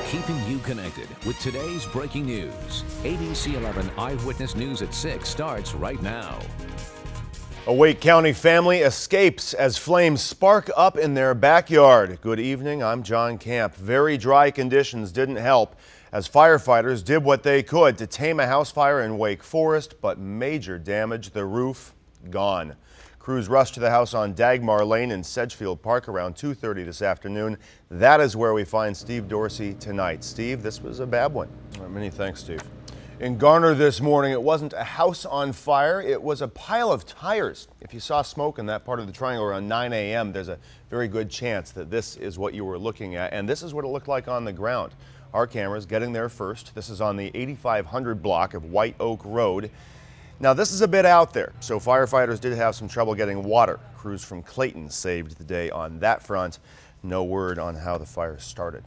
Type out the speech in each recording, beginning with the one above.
keeping you connected with today's breaking news. ABC 11 Eyewitness News at 6 starts right now. A Wake County family escapes as flames spark up in their backyard. Good evening, I'm John Camp. Very dry conditions didn't help as firefighters did what they could to tame a house fire in Wake Forest, but major damage, the roof gone. Crews rushed to the house on Dagmar Lane in Sedgefield Park around 2:30 this afternoon. That is where we find Steve Dorsey tonight. Steve, this was a bad one. Many thanks, Steve. In Garner this morning, it wasn't a house on fire, it was a pile of tires. If you saw smoke in that part of the triangle around 9 a.m., there's a very good chance that this is what you were looking at, and this is what it looked like on the ground. Our cameras getting there first. This is on the 8500 block of White Oak Road. Now, this is a bit out there, so firefighters did have some trouble getting water. Crews from Clayton saved the day on that front. No word on how the fire started.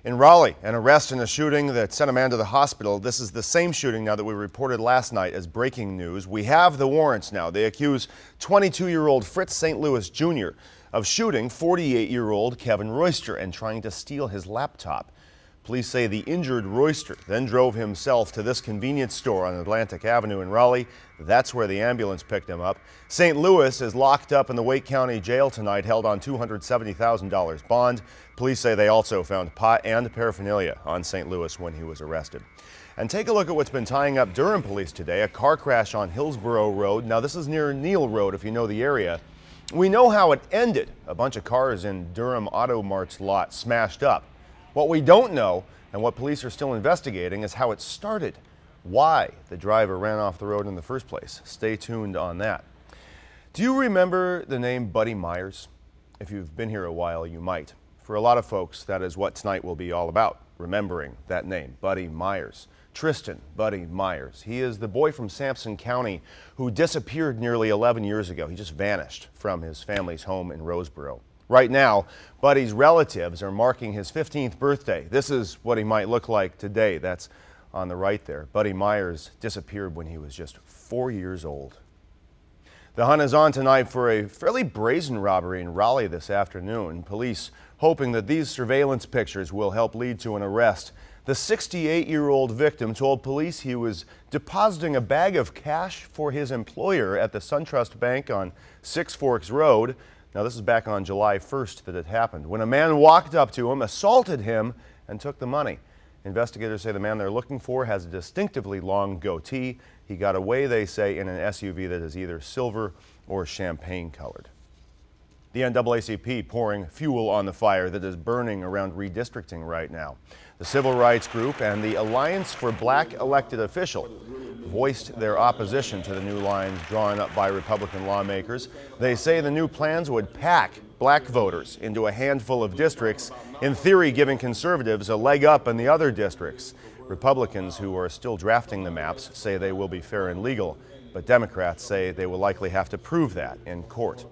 In Raleigh, an arrest in a shooting that sent a man to the hospital. This is the same shooting now that we reported last night as breaking news. We have the warrants now. They accuse 22-year-old Fritz St. Louis Jr. of shooting 48-year-old Kevin Royster and trying to steal his laptop. Police say the injured Royster then drove himself to this convenience store on Atlantic Avenue in Raleigh. That's where the ambulance picked him up. St. Louis is locked up in the Wake County Jail tonight, held on $270,000 bond. Police say they also found pot and paraphernalia on St. Louis when he was arrested. And take a look at what's been tying up Durham police today. A car crash on Hillsborough Road. Now, this is near Neal Road, if you know the area. We know how it ended. A bunch of cars in Durham Auto Mart's lot smashed up. What we don't know, and what police are still investigating, is how it started. Why the driver ran off the road in the first place. Stay tuned on that. Do you remember the name Buddy Myers? If you've been here a while, you might. For a lot of folks, that is what tonight will be all about, remembering that name, Buddy Myers. Tristan Buddy Myers. He is the boy from Sampson County who disappeared nearly 11 years ago. He just vanished from his family's home in Roseboro. Right now, Buddy's relatives are marking his 15th birthday. This is what he might look like today. That's on the right there. Buddy Myers disappeared when he was just 4 years old. The hunt is on tonight for a fairly brazen robbery in Raleigh this afternoon. Police hoping that these surveillance pictures will help lead to an arrest. The 68-year-old victim told police he was depositing a bag of cash for his employer at the SunTrust Bank on Six Forks Road. Now, this is back on July 1st that it happened, when a man walked up to him, assaulted him, and took the money. Investigators say the man they're looking for has a distinctively long goatee. He got away, they say, in an SUV that is either silver or champagne colored. The NAACP pouring fuel on the fire that is burning around redistricting right now. The civil rights group and the Alliance for Black Elected Officials voiced their opposition to the new lines drawn up by Republican lawmakers. They say the new plans would pack black voters into a handful of districts, in theory giving conservatives a leg up in the other districts. Republicans, who are still drafting the maps, say they will be fair and legal, but Democrats say they will likely have to prove that in court.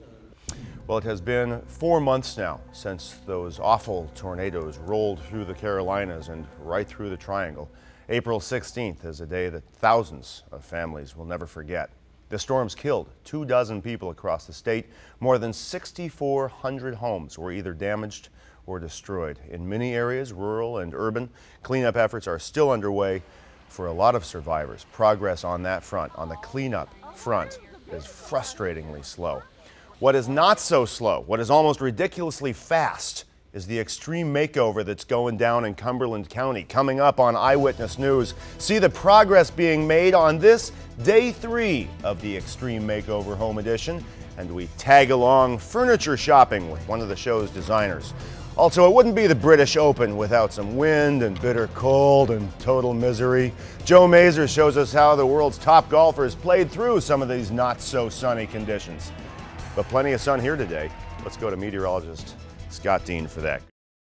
Well, it has been 4 months now since those awful tornadoes rolled through the Carolinas and right through the Triangle. April 16th is a day that thousands of families will never forget. The storms killed 24 people across the state. More than 6,400 homes were either damaged or destroyed. In many areas, rural and urban, cleanup efforts are still underway for a lot of survivors. Progress on that front, on the cleanup front, is frustratingly slow. What is not so slow, what is almost ridiculously fast, is the extreme makeover that's going down in Cumberland County. Coming up on Eyewitness News, see the progress being made on this day 3 of the Extreme Makeover Home Edition, and we tag along furniture shopping with one of the show's designers. Also, it wouldn't be the British Open without some wind and bitter cold and total misery. Joe Mazer shows us how the world's top golfers played through some of these not so sunny conditions. But plenty of sun here today. Let's go to meteorologist Scott Dean for that.